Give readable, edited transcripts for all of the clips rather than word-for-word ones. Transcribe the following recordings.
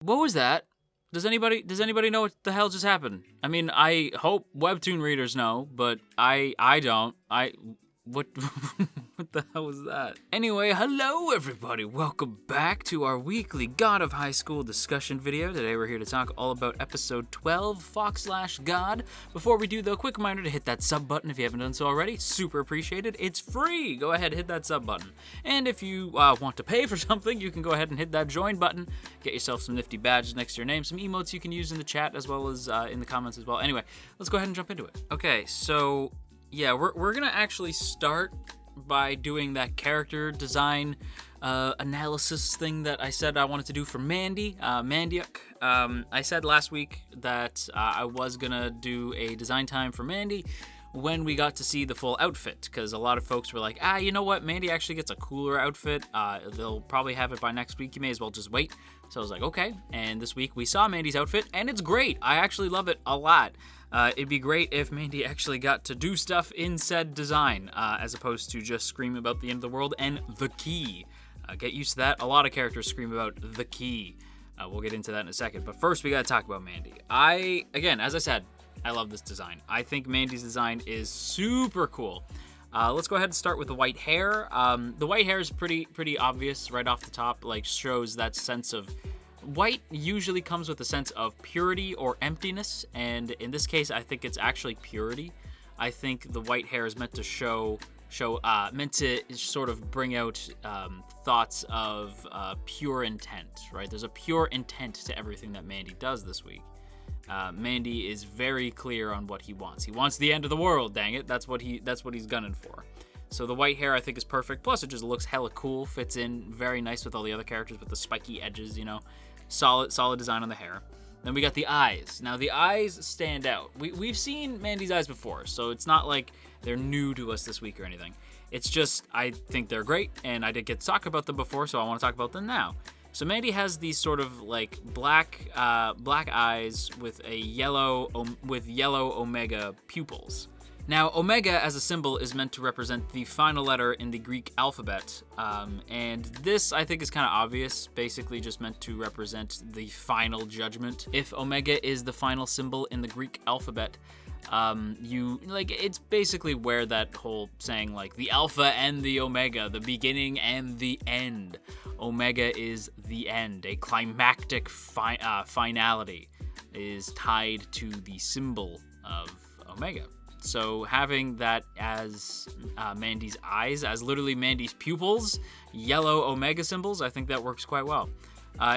What was that? Does anybody know what the hell just happened? I mean, I hope webtoon readers know, but I don't. What what the hell was that? Anyway, hello everybody. Welcome back to our weekly God of High School discussion video. Today we're here to talk all about episode 12, Fox/God. Before we do though, quick reminder to hit that sub button if you haven't done so already. Super appreciated. It's free. Go ahead, hit that sub button. And if you want to pay for something, you can go ahead and hit that join button. Get yourself some nifty badges next to your name, some emotes you can use in the chat as well as in the comments as well. Anyway, let's go ahead and jump into it. Okay, so yeah, we're gonna actually start by doing that character design analysis thing that I said I wanted to do for Mandy, Mandiuk. I said last week that I was gonna do a design time for Mandy when we got to see the full outfit, because a lot of folks were like, you know what, Mandy actually gets a cooler outfit. They'll probably have it by next week. You may as well just wait. So I was like, okay. And this week we saw Mandy's outfit, and it's great. I actually love it a lot. It'd be great if Mandy actually got to do stuff in said design, as opposed to just scream about the end of the world and the key. Get used to that. A lot of characters scream about the key. We'll get into that in a second. But first, we gotta talk about Mandy. Again, as I said, I love this design. I think Mandy's design is super cool. Let's go ahead and start with the white hair. The white hair is pretty obvious right off the top. Like, shows that sense of white usually comes with a sense of purity or emptiness, and in this case, I think it's actually purity. I think the white hair is meant to meant to sort of bring out thoughts of pure intent, right? There's a pure intent to everything that Mandy does this week. Mandy is very clear on what he wants. He wants the end of the world, dang it. That's what he's gunning for. So the white hair I think is perfect. Plus it just looks hella cool, fits in very nice with all the other characters with the spiky edges, you know. Solid design on the hair. Then we got the eyes. Now the eyes stand out. We've seen Mandy's eyes before, so it's not like they're new to us this week or anything. It's just I think they're great, and I did get to talk about them before, so I want to talk about them now. So Mandy has these sort of like black eyes with yellow omega pupils. Now, omega as a symbol is meant to represent the final letter in the Greek alphabet, and this I think is kind of obvious, basically just meant to represent the final judgment. If omega is the final symbol in the Greek alphabet, it's basically where that whole saying like the alpha and the omega, the beginning and the end. Omega is the end, a climactic finality is tied to the symbol of omega. So having that as Mandy's eyes, as literally Mandy's pupils, yellow omega symbols, I think that works quite well.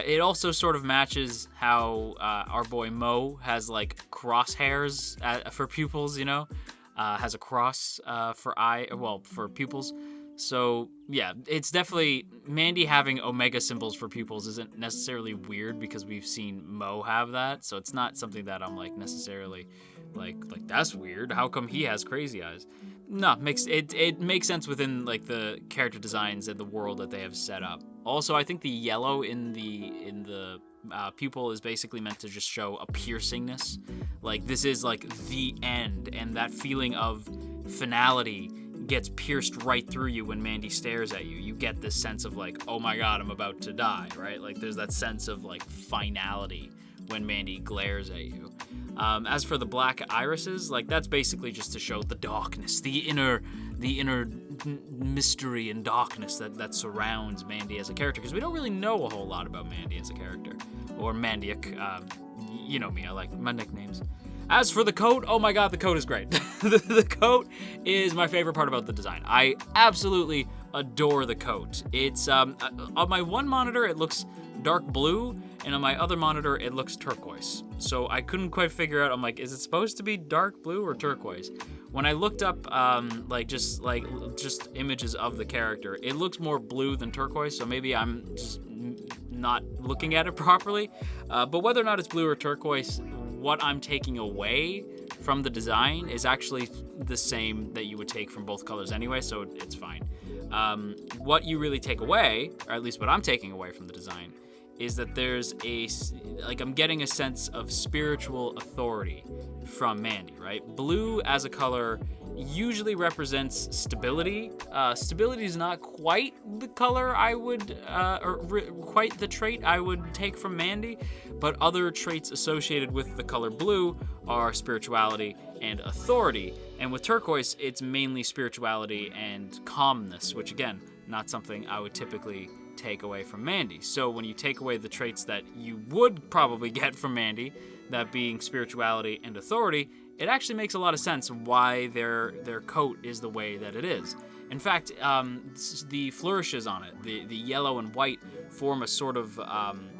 It also sort of matches how our boy Mo has like crosshairs for pupils, you know, has a cross for pupils. So yeah, it's definitely Mandy having omega symbols for pupils isn't necessarily weird because we've seen Mo have that. So it's not something that I'm like necessarily like that's weird. How come he has crazy eyes? No, it makes sense within like the character designs and the world that they have set up. Also, I think the yellow in the pupil is basically meant to just show a piercingness. Like this is like the end, and that feeling of finality gets pierced right through you when Mandy stares at you. You get this sense of like, oh my god, I'm about to die, right? Like there's that sense of like finality when Mandy glares at you. As for the black irises, like that's basically just to show the darkness, the inner mystery and darkness that surrounds Mandy as a character, because we don't really know a whole lot about Mandy as a character, or Mandiuk. You know me, I like my nicknames. As for the coat, oh my god, the coat is great. The coat is my favorite part about the design. I absolutely adore the coat. It's on my one monitor it looks dark blue, and on my other monitor it looks turquoise. So I couldn't quite figure out, I'm like, is it supposed to be dark blue or turquoise? When I looked up just images of the character, it looks more blue than turquoise, so maybe I'm just not looking at it properly. But whether or not it's blue or turquoise, what I'm taking away from the design is actually the same that you would take from both colors anyway, so it's fine. What you really take away, or at least what I'm taking away from the design, is that there's I'm getting a sense of spiritual authority from Mandy, right? Blue as a color usually represents stability. Stability is not quite the color I would, quite the trait I would take from Mandy, but other traits associated with the color blue are spirituality and authority. And with turquoise, it's mainly spirituality and calmness, which again, not something I would typically take away from Mandy. So when you take away the traits that you would probably get from Mandy, that being spirituality and authority, it actually makes a lot of sense why their coat is the way that it is. In fact, the flourishes on it, the yellow and white, form a sort of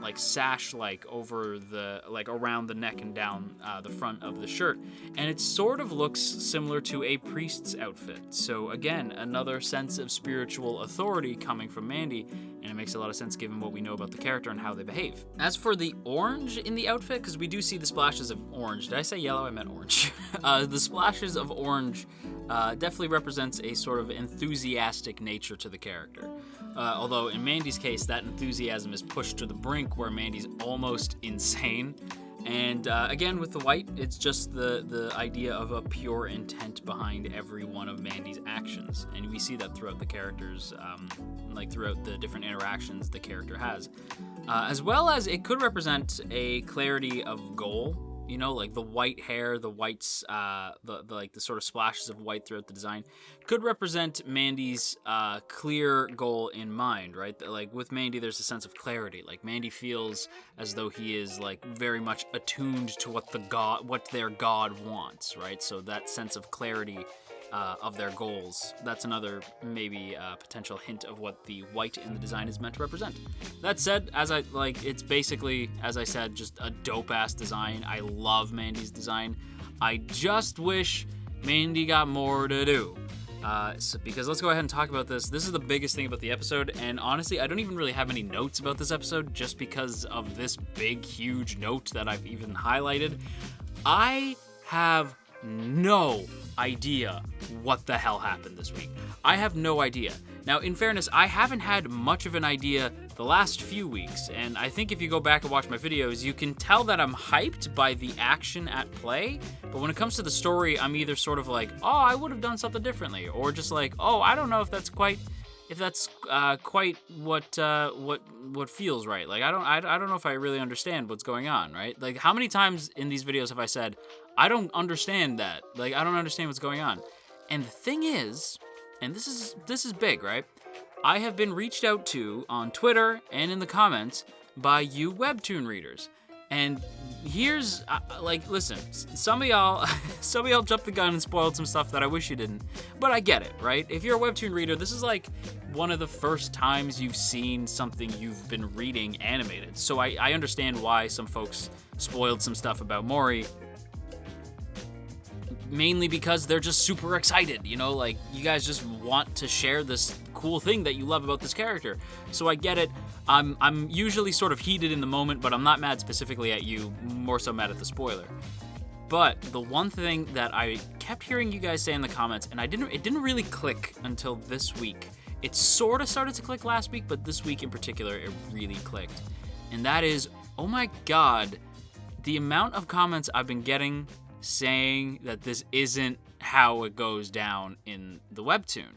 like sash-like over the, like around the neck and down the front of the shirt, and it sort of looks similar to a priest's outfit. So again, another sense of spiritual authority coming from Mandy, and it makes a lot of sense given what we know about the character and how they behave. As for the orange in the outfit, because we do see the splashes of orange. Did I say yellow? I meant orange. The splashes of orange definitely represents a sort of enthusiastic nature to the character. Although in Mandy's case, that enthusiasm is pushed to the brink where Mandy's almost insane. And again, with the white, it's just the idea of a pure intent behind every one of Mandy's actions. And we see that throughout the characters, like throughout the different interactions the character has. As well as it could represent a clarity of goal. You know, like the white hair, the whites, the sort of splashes of white throughout the design could represent Mandy's clear goal in mind, right? Like with Mandy, there's a sense of clarity. Like Mandy feels as though he is like very much attuned to what their god wants, right? So that sense of clarity of their goals. That's another maybe potential hint of what the white in the design is meant to represent. That said, it's basically, as I said, just a dope-ass design. I love Mandy's design. I just wish Mandy got more to do. Because let's go ahead and talk about this. This is the biggest thing about the episode, and honestly, I don't even really have any notes about this episode just because of this big, huge note that I've even highlighted. I have no idea what the hell happened this week. I have no idea. Now, in fairness, I haven't had much of an idea the last few weeks, and I think if you go back and watch my videos, you can tell that I'm hyped by the action at play, but when it comes to the story, I'm either sort of like, oh, I would have done something differently, or just like, oh, I don't know if that's quite what feels right. Like, I don't know if I really understand what's going on, right? Like, how many times in these videos have I said, I don't understand that. Like, I don't understand what's going on. And the thing is, and this is big, right? I have been reached out to on Twitter and in the comments by you webtoon readers. And here's, listen, some of y'all jumped the gun and spoiled some stuff that I wish you didn't. But I get it, right? If you're a webtoon reader, this is like one of the first times you've seen something you've been reading animated. So I understand why some folks spoiled some stuff about Mori. Mainly because they're just super excited, you know, like you guys just want to share this cool thing that you love about this character. So I get it. I'm usually sort of heated in the moment, but I'm not mad specifically at you, more so mad at the spoiler. But the one thing that I kept hearing you guys say in the comments, and it didn't really click until this week. It sort of started to click last week, but this week in particular, it really clicked. And that is, oh my God, the amount of comments I've been getting saying that this isn't how it goes down in the webtoon.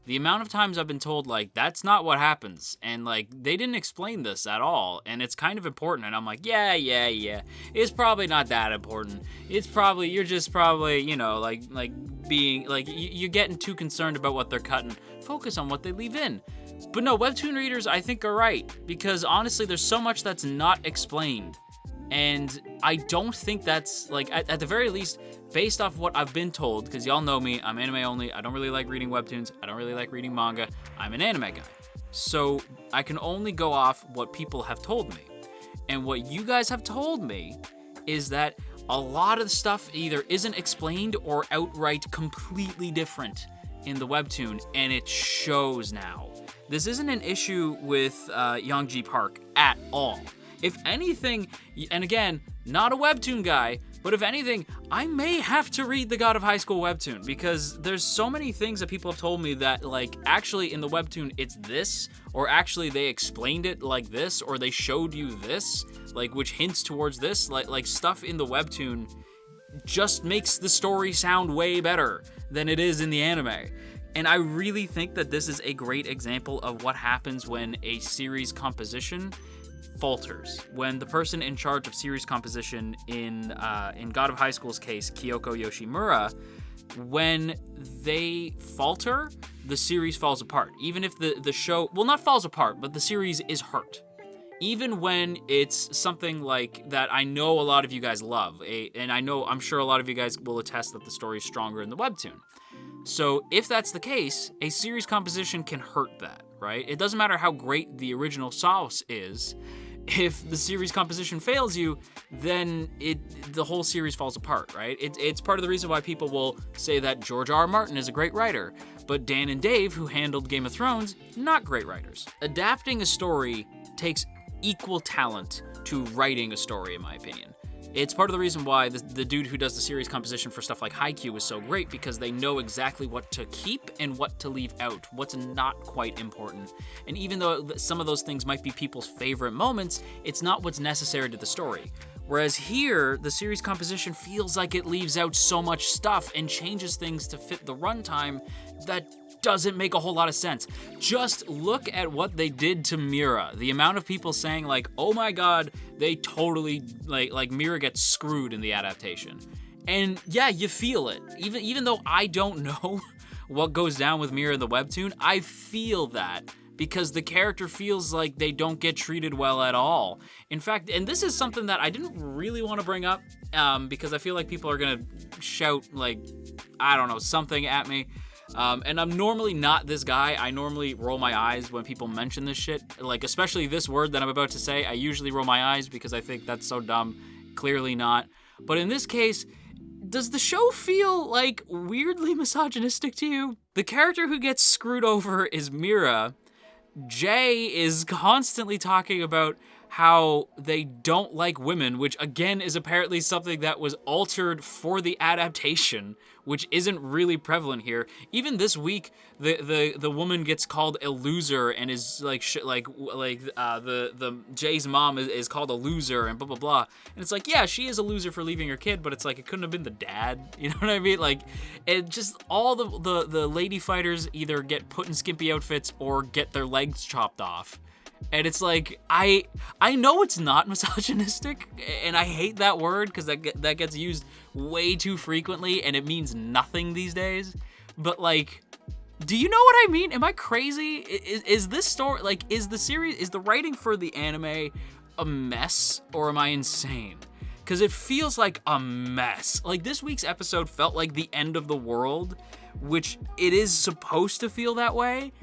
The amount of times I've been told, like, that's not what happens, and, like, they didn't explain this at all, and it's kind of important, and I'm like, yeah, it's probably not that important. It's probably, you're just probably, you know, like being, like, you're getting too concerned about what they're cutting. Focus on what they leave in. But no, webtoon readers, I think, are right, because honestly, there's so much that's not explained. And I don't think that's, like, at the very least, based off what I've been told, because y'all know me, I'm anime only, I don't really like reading webtoons, I don't really like reading manga, I'm an anime guy. So I can only go off what people have told me. And what you guys have told me is that a lot of the stuff either isn't explained or outright completely different in the webtoon, and it shows now. This isn't an issue with Youngji Park at all. If anything, and again, not a webtoon guy, but if anything, I may have to read the God of High School webtoon, because there's so many things that people have told me that, like, actually in the webtoon it's this, or actually they explained it like this, or they showed you this, like, which hints towards this, like stuff in the webtoon just makes the story sound way better than it is in the anime. And I really think that this is a great example of what happens when a series composition falters. When the person in charge of series composition in God of High School's case, Kyoko Yoshimura, when they falter, the series falls apart. Even if the show, well, not falls apart, but the series is hurt. Even when it's something like that I know a lot of you guys love, and I'm sure a lot of you guys will attest that the story is stronger in the webtoon. So if that's the case, a series composition can hurt that, right? It doesn't matter how great the original sauce is. If the series composition fails you, then the whole series falls apart, right? It's part of the reason why people will say that George R.R. Martin is a great writer, but Dan and Dave, who handled Game of Thrones, not great writers. Adapting a story takes equal talent to writing a story, in my opinion. It's part of the reason why the dude who does the series composition for stuff like HIGHSCHOOL is so great, because they know exactly what to keep and what to leave out, what's not quite important. And even though some of those things might be people's favorite moments, it's not what's necessary to the story. Whereas here, the series composition feels like it leaves out so much stuff and changes things to fit the runtime that doesn't make a whole lot of sense. Just look at what they did to Mira. The amount of people saying like, oh my god, they totally, like Mira gets screwed in the adaptation. And yeah, you feel it. Even though I don't know what goes down with Mira in the webtoon, I feel that. Because the character feels like they don't get treated well at all. In fact, and this is something that I didn't really want to bring up, because I feel like people are gonna shout like, I don't know, something at me. And I'm normally not this guy. I normally roll my eyes when people mention this shit. Like, especially this word that I'm about to say, I usually roll my eyes because I think that's so dumb. Clearly not. But in this case, does the show feel like weirdly misogynistic to you? The character who gets screwed over is Mira. Jay is constantly talking about how they don't like women, which again is apparently something that was altered for the adaptation, which isn't really prevalent here. Even this week, the woman gets called a loser and is like the Jay's mom is called a loser and blah blah blah. And it's like, yeah, she is a loser for leaving her kid, but it's like it couldn't have been the dad. You know what I mean? Like, it just all the lady fighters either get put in skimpy outfits or get their legs chopped off. And it's like, I know it's not misogynistic, and I hate that word because that gets used way too frequently, and it means nothing these days. But like, do you know what I mean? Am I crazy? Is this story, like, is the writing for the anime a mess, or am I insane? Because it feels like a mess. Like, this week's episode felt like the end of the world, which it is supposed to feel that way,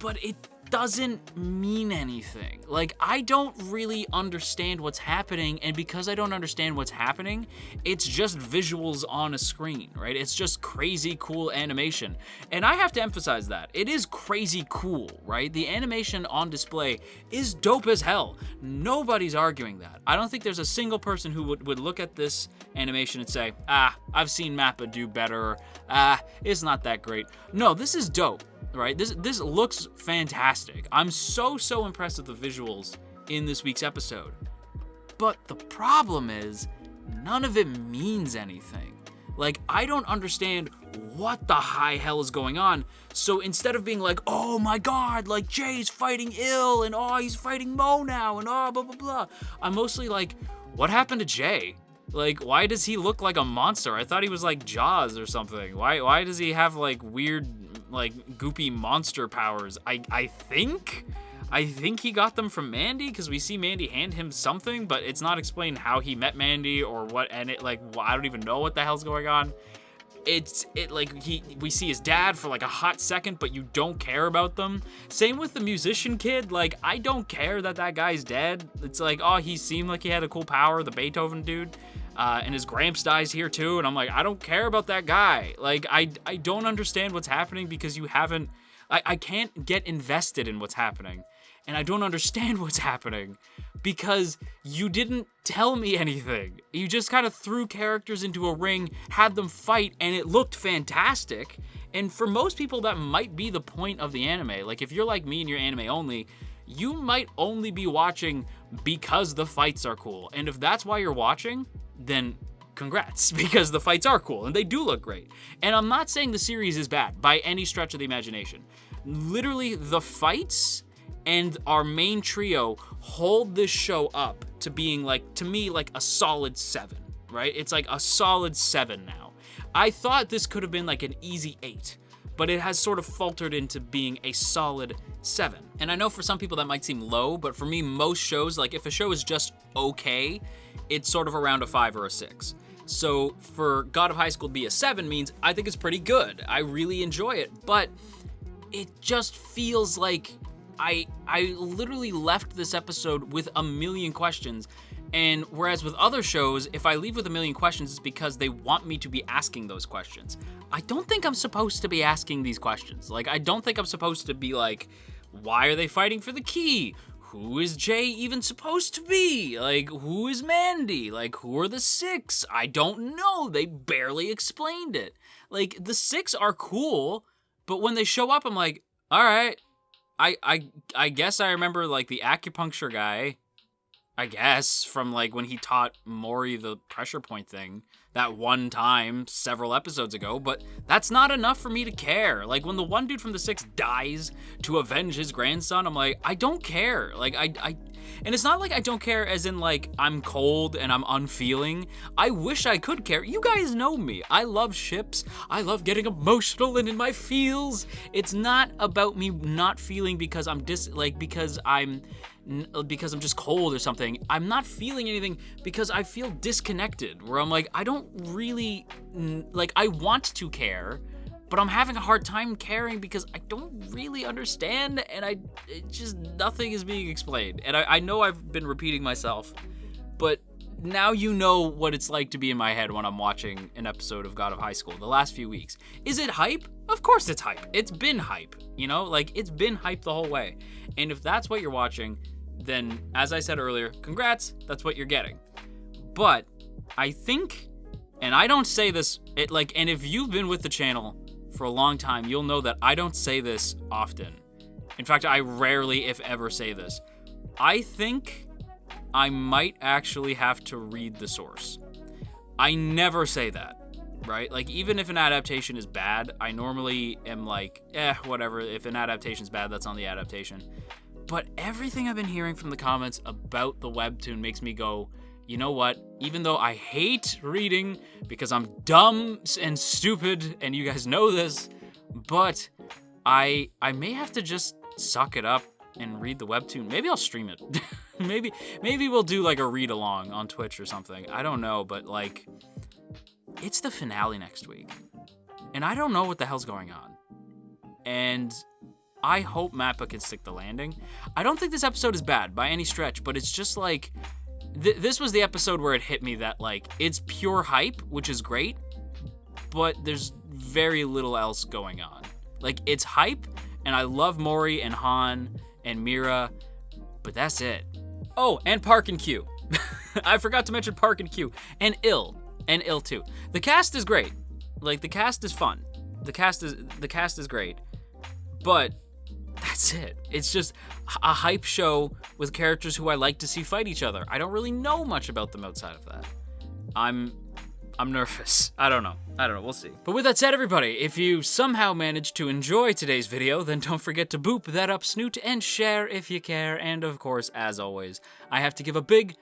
but it doesn't mean anything. Like, I don't really understand what's happening, and because I don't understand what's happening, it's just visuals on a screen, right? It's just crazy cool animation. And I have to emphasize that. It is crazy cool, right? The animation on display is dope as hell. Nobody's arguing that. I don't think there's a single person who would look at this animation and say, I've seen Mappa do better, it's not that great. No, this is dope. Right, this looks fantastic. I'm so impressed with the visuals in this week's episode. But the problem is, none of it means anything. Like, I don't understand what the high hell is going on. So instead of being like, oh my god, like Jay's fighting ill, and oh, he's fighting Mo now, and oh, blah blah blah, I'm mostly like, what happened to Jay? Like, why does he look like a monster? I thought he was like Jaws or something. Why does he have like weird, like goopy monster powers? I think he got them from Mandy, because we see Mandy hand him something, but it's not explained how he met Mandy or what, and it like, I don't even know what the hell's going on. We see his dad for like a hot second, but you don't care about them. Same with the musician kid. Like, I don't care that guy's dead. It's like, oh, he seemed like he had a cool power, the Beethoven dude. And his Gramps dies here too, and I'm like, I don't care about that guy. Like, I don't understand what's happening because you haven't, I can't get invested in what's happening. And I don't understand what's happening because you didn't tell me anything. You just kind of threw characters into a ring, had them fight, and it looked fantastic. And for most people, that might be the point of the anime. Like, if you're like me and you're anime only, you might only be watching because the fights are cool. And if that's why you're watching, then congrats, because the fights are cool and they do look great. And I'm not saying the series is bad by any stretch of the imagination. Literally, the fights and our main trio hold this show up to being, like, to me, like a solid 7, right? It's like a solid 7 now. I thought this could have been like an easy 8, but it has sort of faltered into being a solid 7. And I know for some people that might seem low, but for me, most shows, like if a show is just okay, it's sort of around a 5 or a 6. So for God of High School to be a 7 means I think it's pretty good. I really enjoy it, but it just feels like I literally left this episode with a million questions. And whereas with other shows, if I leave with a million questions, it's because they want me to be asking those questions. I don't think I'm supposed to be asking these questions. Like, I don't think I'm supposed to be like, why are they fighting for the key? Who is Jay even supposed to be? Like, who is Mandy? Like, who are the 6? I don't know. They barely explained it. Like, the 6 are cool, but when they show up, I'm like, all right, I guess I remember, like, the acupuncture guy, I guess, from, like, when he taught Mori the pressure point thing that one time several episodes ago, but that's not enough for me to care. Like, when the one dude from the 6 dies to avenge his grandson, I'm like, I don't care. Like, and it's not like I don't care as in, like, I'm cold and I'm unfeeling. I wish I could care. You guys know me. I love ships. I love getting emotional and in my feels. It's not about me not feeling because I'm because I'm just cold or something. I'm not feeling anything because I feel disconnected, where I'm like, I don't really, like, I want to care, but I'm having a hard time caring because I don't really understand, and it just, nothing is being explained. And I know I've been repeating myself, but now you know what it's like to be in my head when I'm watching an episode of God of High School the last few weeks. Is it hype? Of course it's hype. It's been hype, you know? Like, it's been hype the whole way. And if that's what you're watching, then, as I said earlier, congrats, that's what you're getting. But I think, and I don't say this, and if you've been with the channel for a long time, you'll know that I don't say this often. In fact, I rarely, if ever, say this. I think I might actually have to read the source. I never say that, right? Like, even if an adaptation is bad, I normally am like, whatever. If an adaptation's bad, that's on the adaptation. But everything I've been hearing from the comments about the webtoon makes me go, you know what? Even though I hate reading because I'm dumb and stupid, and you guys know this, but I may have to just suck it up and read the webtoon. Maybe I'll stream it. maybe we'll do like a read along on Twitch or something. I don't know, but like, it's the finale next week, and I don't know what the hell's going on. And I hope Mappa can stick the landing. I don't think this episode is bad by any stretch, but it's just like, this was the episode where it hit me that, like, it's pure hype, which is great, but there's very little else going on. Like, it's hype, and I love Mori and Han and Mira, but that's it. Oh, and Park and Q. I forgot to mention Park and Q. And Il too. The cast is great. Like, the cast is fun. The cast is great. But that's it. It's just a hype show with characters who I like to see fight each other. I don't really know much about them outside of that. I'm nervous. I don't know. We'll see. But with that said, everybody, if you somehow managed to enjoy today's video, then don't forget to boop that up snoot and share if you care. And of course, as always, I have to give a big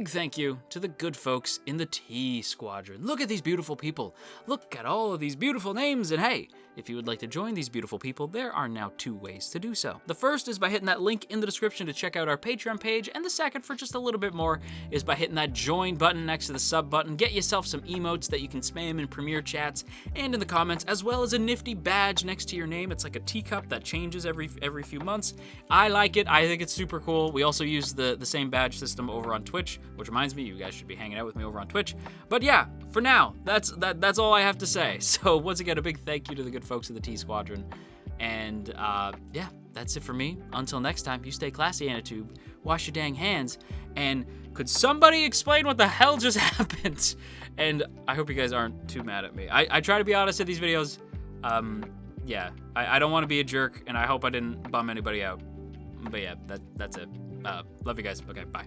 thank you to the good folks in the T Squadron. Look at these beautiful people. Look at all of these beautiful names. And hey, if you would like to join these beautiful people, there are now 2 ways to do so. The first is by hitting that link in the description to check out our Patreon page, and the second, for just a little bit more, is by hitting that join button next to the sub button. Get yourself some emotes that you can spam in Premiere chats and in the comments, as well as a nifty badge next to your name. It's like a teacup that changes every few months. I like it. I think it's super cool. We also use the same badge system over on Twitch, which reminds me, you guys should be hanging out with me over on Twitch. But yeah, for now, that's all I have to say. So once again, a big thank you to the good folks of the T Squadron. And yeah, that's it for me. Until next time, you stay classy, Anatube. Wash your dang hands. And could somebody explain what the hell just happened? And I hope you guys aren't too mad at me. I try to be honest in these videos. Yeah, I don't want to be a jerk, and I hope I didn't bum anybody out. But yeah, that's it. Love you guys. Okay, bye.